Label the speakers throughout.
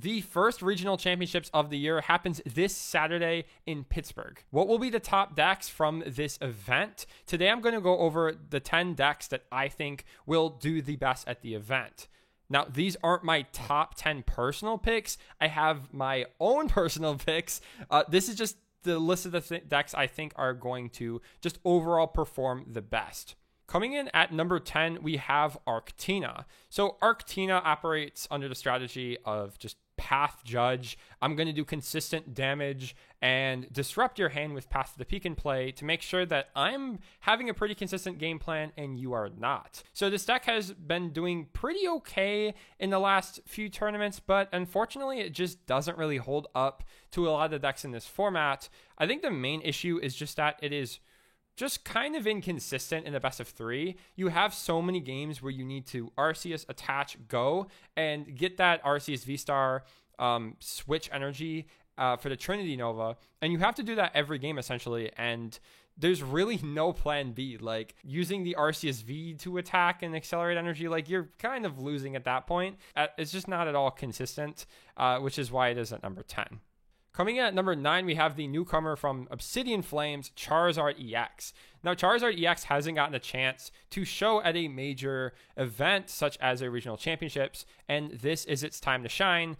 Speaker 1: The first regional championships of the year happens this Saturday in Pittsburgh. What will be the top decks from this event? Today I'm going to go over the 10 decks that I think will do the best at the event. Now, these aren't my top 10 personal picks. I have my own personal picks. This is just the list of the decks I think are going to just overall perform the best. Coming in at number 10, we have Arctina. So Arctina operates under the strategy of just Path Judge. I'm going to do consistent damage and disrupt your hand with Path to the Peak in play to make sure that I'm having a pretty consistent game plan and you are not. So this deck has been doing pretty okay in the last few tournaments, but unfortunately it just doesn't really hold up to a lot of the decks in this format. I think the main issue is just that it is just kind of inconsistent in the best of 3. You have so many games where you need to Arceus, attach, go, and get that Arceus V-Star switch energy for the Trinity Nova, and you have to do that every game essentially, and there's really no plan B. Like, using the Arceus V to attack and accelerate energy, like, you're kind of losing at that point. It's just not at all consistent, which is why it is at number 10. Coming in at number 9, we have the newcomer from Obsidian Flames, Charizard EX. Now, Charizard EX hasn't gotten a chance to show at a major event such as a regional championships, and this is its time to shine,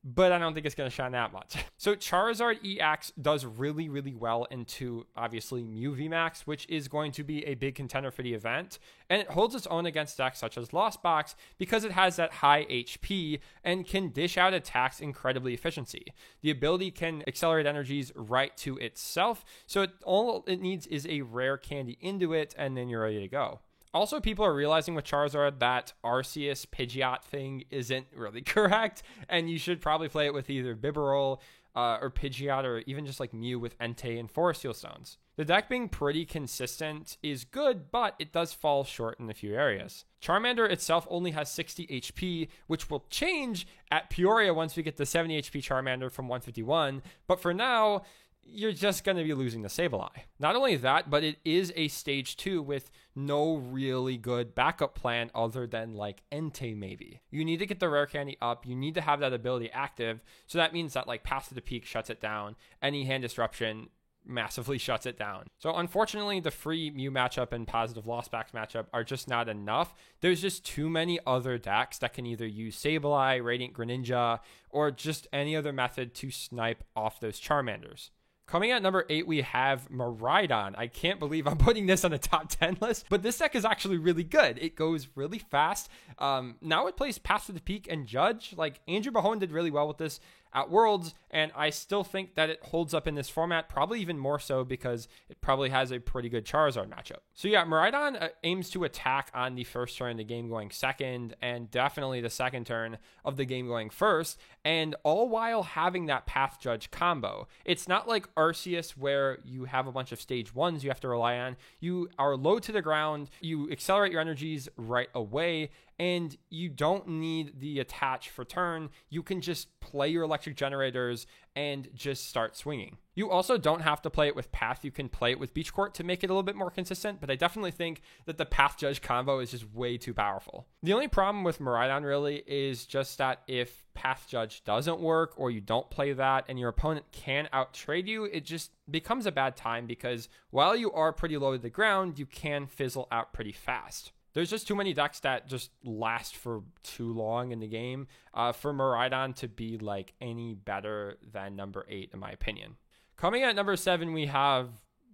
Speaker 1: but I don't think it's going to shine that much. So Charizard EX does really, really well into, obviously, Mew VMAX, which is going to be a big contender for the event. And it holds its own against decks such as Lost Box because it has that high HP and can dish out attacks incredibly efficiency. The ability can accelerate energies right to itself, so all it needs is a rare candy into it, and then you're ready to go. Also, people are realizing with Charizard that Arceus Pidgeot thing isn't really correct, and you should probably play it with either Bibarel or Pidgeot, or even just like Mew with Entei and Forest Seal Stones. The deck being pretty consistent is good, but it does fall short in a few areas. Charmander itself only has 60 HP, which will change at Peoria once we get the 70 HP Charmander from 151, but for now, you're just going to be losing the Sableye. Not only that, but it is a stage 2 with no really good backup plan other than like Entei maybe. You need to get the rare candy up. You need to have that ability active. So that means that like Path to the Peak shuts it down. Any hand disruption massively shuts it down. So unfortunately, the free Mew matchup and positive Lost Box matchup are just not enough. There's just too many other decks that can either use Sableye, Radiant Greninja, or just any other method to snipe off those Charmanders. Coming at number 8, we have Miraidon. I can't believe I'm putting this on the top 10 list, but this deck is actually really good. It goes really fast. Now it plays Path to the Peak and Judge. Like, Andrew Bahone did really well with this at Worlds, and I still think that it holds up in this format, probably even more so because it probably has a pretty good Charizard matchup. So yeah, Miraidon aims to attack on the first turn of the game going second, and definitely the second turn of the game going first, and all while having that Path Judge combo. It's not like Arceus where you have a bunch of stage 1s you have to rely on. You are low to the ground, you accelerate your energies right away, and you don't need the attach for turn. You can just play your electric generators and just start swinging. You also don't have to play it with Path. You can play it with Beach Court to make it a little bit more consistent, but I definitely think that the Path Judge combo is just way too powerful. The only problem with Miraidon really is just that if Path Judge doesn't work or you don't play that and your opponent can outtrade you, it just becomes a bad time because while you are pretty low to the ground, you can fizzle out pretty fast. There's just too many decks that just last for too long in the game for Miraidon to be like any better than number 8 in my opinion. Coming at number 7, we have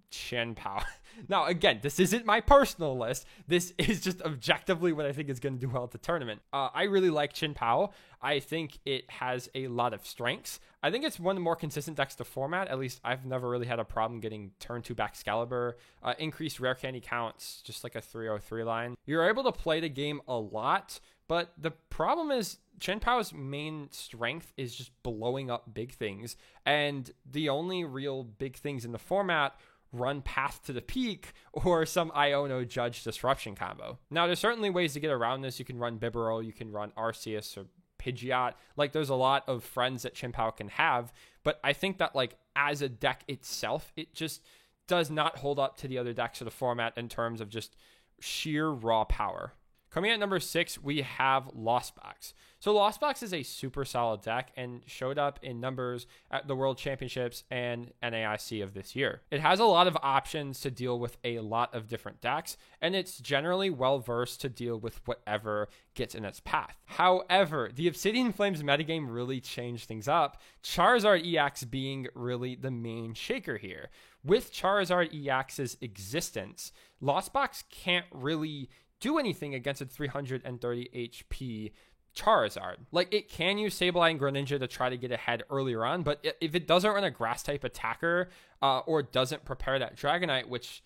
Speaker 1: Chien-Pao. Now, again, this isn't my personal list. This is just objectively what I think is going to do well at the tournament. I really like Chien-Pao. I think it has a lot of strengths. I think it's one of the more consistent decks to format. At least I've never really had a problem getting turn 2 Baxcalibur, increased rare candy counts, just like a 303 line. You're able to play the game a lot, but the problem is Chien-Pao's main strength is just blowing up big things, and the only real big things in the format run Path to the Peak or some Iono Judge Disruption combo. Now, there's certainly ways to get around this. You can run Bibarel, you can run Arceus or Pidgeot. Like, there's a lot of friends that Chien-Pao can have, but I think that, like, as a deck itself, it just does not hold up to the other decks of the format in terms of just sheer raw power. Coming at number 6, we have Lost Box. So Lost Box is a super solid deck and showed up in numbers at the World Championships and NAIC of this year. It has a lot of options to deal with a lot of different decks, and it's generally well versed to deal with whatever gets in its path. However, the Obsidian Flames metagame really changed things up, Charizard EX being really the main shaker here. With Charizard EX's existence, Lost Box can't really do anything against a 330 HP Charizard. Like, it can use Sableye and Greninja to try to get ahead earlier on, but if it doesn't run a grass type attacker or doesn't prepare that Dragonite, which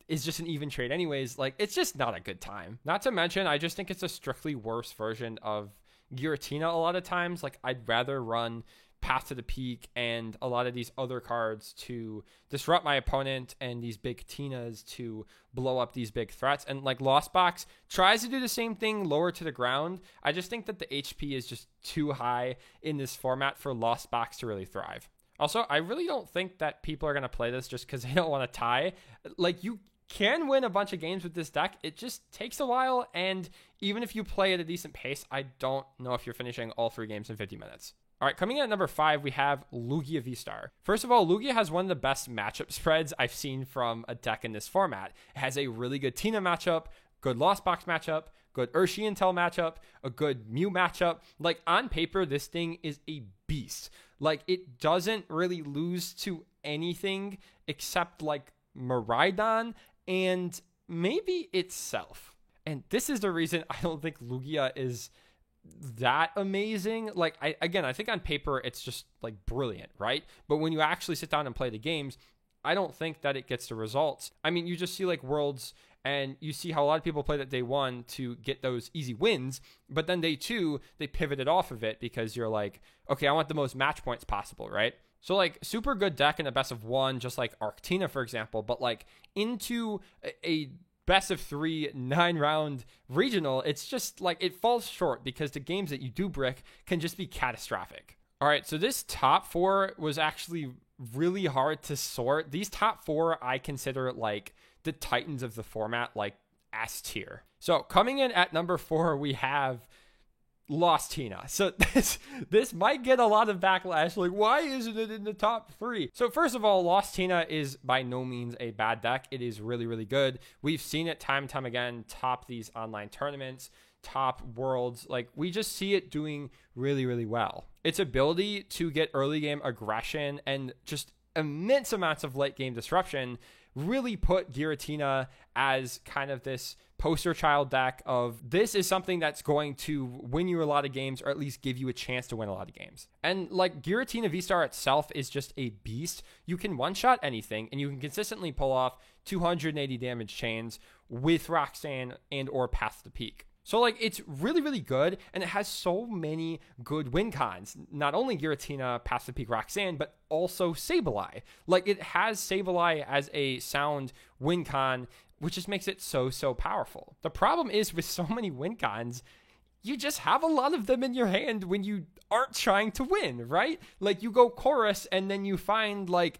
Speaker 1: is just an even trade anyways, like, it's just not a good time. Not to mention, I just think it's a strictly worse version of Giratina a lot of times. Like, I'd rather run Path to the Peak and a lot of these other cards to disrupt my opponent and these big Tinas to blow up these big threats. And like Lost Box tries to do the same thing lower to the ground. I just think that the HP is just too high in this format for Lost Box to really thrive. Also, I really don't think that people are going to play this just because they don't want to tie. Like, you can win a bunch of games with this deck. It just takes a while, and even if you play at a decent pace, I don't know if you're finishing all 3 games in 50 minutes. All right, coming in at number 5, we have Lugia V-Star. First of all, Lugia has one of the best matchup spreads I've seen from a deck in this format. It has a really good Tina matchup, good Lost Box matchup, good Urshian Tail matchup, a good Mew matchup. Like, on paper, this thing is a beast. Like, it doesn't really lose to anything except, like, Miraidon and maybe itself. And this is the reason I don't think Lugia is that amazing. Like, I think on paper it's just like brilliant, right? But when you actually sit down and play the games, I don't think that it gets the results. I mean, you just see like Worlds and you see how a lot of people play that day 1 to get those easy wins, but then day 2 they pivoted off of it because you're like, okay, I want the most match points possible, right? So like, super good deck in a best of 1, just like Arctina, for example, but like into a best of 3 9-round regional, it's just like it falls short because the games that you do brick can just be catastrophic. All right, so this top 4 was actually really hard to sort. These top 4 I consider like the titans of the format, like S tier. So coming in at number 4, we have Lost Tina. So this might get a lot of backlash. Like, why isn't it in the top 3? So first of all, Lost Tina is by no means a bad deck. It is really, really good. We've seen it time and time again top these online tournaments, top worlds. Like, we just see it doing really, really well. Its ability to get early game aggression and just immense amounts of late game disruption really put Giratina as kind of this poster child deck of this is something that's going to win you a lot of games or at least give you a chance to win a lot of games. And like, Giratina V-Star itself is just a beast. You can one-shot anything and you can consistently pull off 280 damage chains with Roxanne and or Path to the Peak. So like, it's really, really good, and it has so many good win cons. Not only Giratina, Path to the Peak, Roxanne, but also Sableye. Like, it has Sableye as a sound win con, which just makes it so powerful. The problem is with so many win cons, you just have a lot of them in your hand when you aren't trying to win, right? Like, you go Chorus and then you find like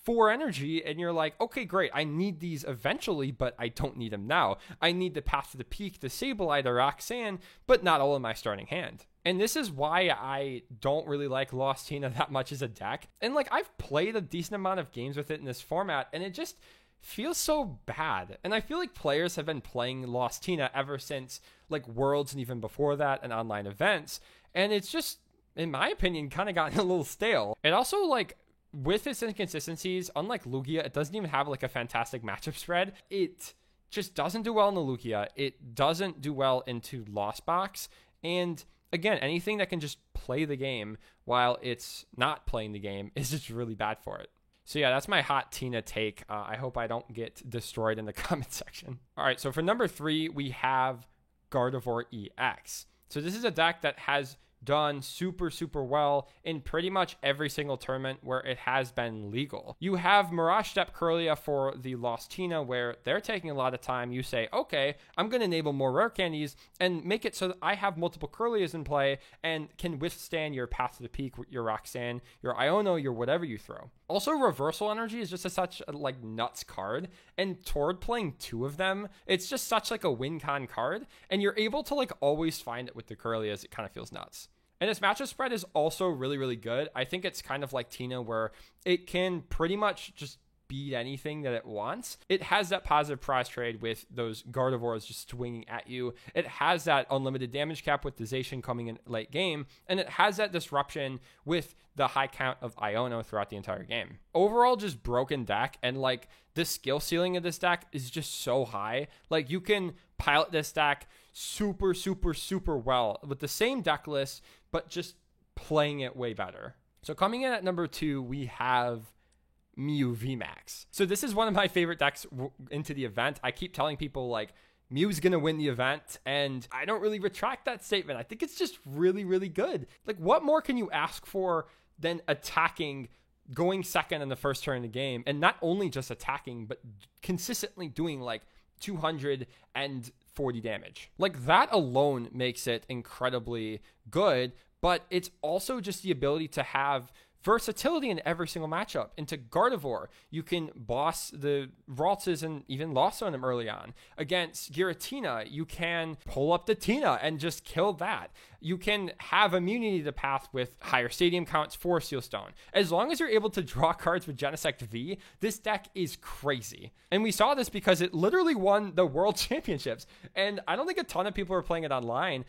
Speaker 1: 4 energy and you're like, okay, great, I need these eventually, but I don't need them now. I need the Path to the Peak, the Sableye, the Roxanne, but not all in my starting hand. And this is why I don't really like Lost Tina that much as a deck. And like, I've played a decent amount of games with it in this format, and it just feels so bad. And I feel like players have been playing Lost Tina ever since like Worlds and even before that and online events. And it's just, in my opinion, kind of gotten a little stale. And also, like, with its inconsistencies, unlike Lugia, it doesn't even have like a fantastic matchup spread. It just doesn't do well in the Lugia. It doesn't do well into Lost Box. And again, anything that can just play the game while it's not playing the game is just really bad for it. So yeah, that's my hot Tina take. I hope I don't get destroyed in the comment section. All right, so for number 3, we have Gardevoir EX. So this is a deck that has done super, super well in pretty much every single tournament where it has been legal. You have Mirage Step Kirlia for the Lost Tina, where they're taking a lot of time. You say, okay, I'm going to enable more rare candies and make it so that I have multiple Kirlias in play and can withstand your Path to the Peak, your Roxanne, your Iono, your whatever you throw. Also, Reversal Energy is just such a like nuts card, and toward playing 2 of them, it's just such like a win con card, and you're able to like always find it with the Kirlias. It kind of feels nuts. And its matchup spread is also really, really good. I think it's kind of like Tina, where it can pretty much just beat anything that it wants. It has that positive prize trade with those Gardevoirs just swinging at you. It has that unlimited damage cap with the Zacian coming in late game, and it has that disruption with the high count of Iono throughout the entire game. Overall, just broken deck, and like the skill ceiling of this deck is just so high. Like you can pilot this deck super, super, super well with the same deck list, but just playing it way better. So coming in at number 2, we have Mew VMAX. So this is one of my favorite decks into the event. I keep telling people like Mew's gonna win the event, and I don't really retract that statement. I think it's just really, really good. Like, what more can you ask for than attacking, going second in the first turn of the game, and not only just attacking, but consistently doing like 240 damage. Like, that alone makes it incredibly good, but it's also just the ability to have versatility in every single matchup. Into Gardevoir, you can boss the Ralts and even lost on them early on. Against Giratina, you can pull up the Tina and just kill that. You can have immunity to Path with higher stadium counts for Sealstone. As long as you're able to draw cards with Genesect V, this deck is crazy. And we saw this because it literally won the World Championships. And I don't think a ton of people are playing it online.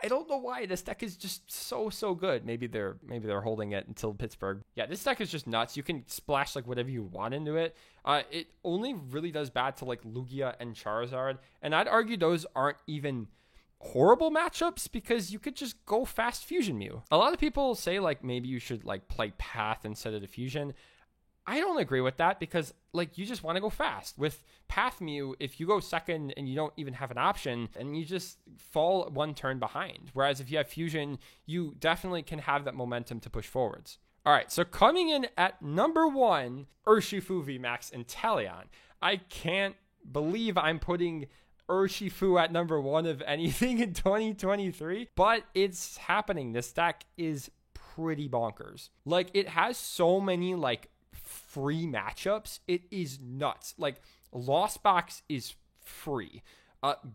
Speaker 1: I don't know why. This deck is just so good. Maybe they're holding it until Pittsburgh. Yeah, this deck is just nuts. You can splash like whatever you want into it. It only really does bad to like Lugia and Charizard, and I'd argue those aren't even horrible matchups because you could just go fast Fusion Mew. A lot of people say like maybe you should like play Path instead of the Fusion. I don't agree with that because like you just want to go fast. With Path Mew, if you go second and you don't even have an option, and you just fall one turn behind. Whereas if you have Fusion, you definitely can have that momentum to push forwards. All right, so coming in at number 1, Urshifu VMAX Inteleon. I can't believe I'm putting Urshifu at number 1 of anything in 2023, but it's happening. This deck is pretty bonkers. Like, it has so many like free matchups. It is nuts. Like, Lost Box is free.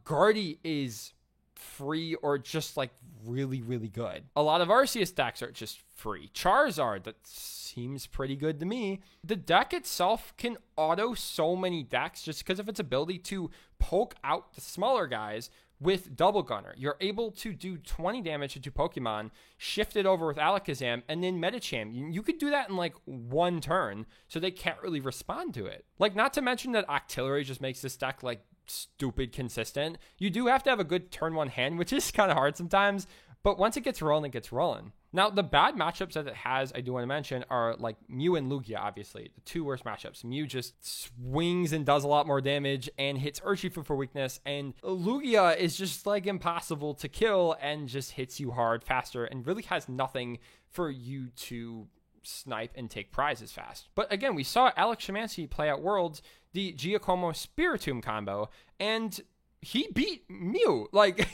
Speaker 1: Guardy is free or just like really, really good. A lot of Arceus decks are just free. Charizard, that seems pretty good to me. The deck itself can auto so many decks just because of its ability to poke out the smaller guys with Double Gunner. You're able to do 20 damage to 2 Pokemon, shift it over with Alakazam, and then Medicham. You could do that in like 1 turn, so they can't really respond to it. Like, not to mention that Octillery just makes this deck like stupid consistent. You do have to have a good turn 1 hand, which is kind of hard sometimes, but once it gets rolling, it gets rolling. Now, the bad matchups that it has, I do want to mention, are like Mew and Lugia, obviously. The 2 worst matchups. Mew just swings and does a lot more damage and hits Urshifu for weakness. And Lugia is just like impossible to kill and just hits you hard faster and really has nothing for you to snipe and take prizes fast. But again, we saw Alex Szymanski play at Worlds the Giacomo Spiritomb combo, and he beat Mew. Like,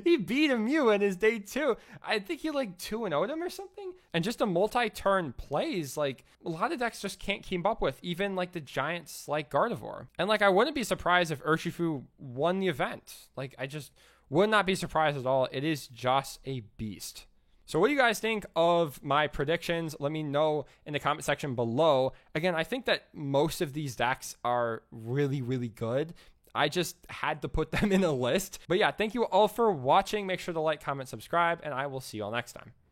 Speaker 1: he beat a Mew in his day 2. I think he like 2-0'd him or something. And just a multi-turn plays, like, a lot of decks just can't keep up with, even like the giants like Gardevoir. And like, I wouldn't be surprised if Urshifu won the event. Like, I just would not be surprised at all. It is just a beast. So what do you guys think of my predictions? Let me know in the comment section below. Again, I think that most of these decks are really, really good. I just had to put them in a list. But yeah, thank you all for watching. Make sure to like, comment, subscribe, and I will see you all next time.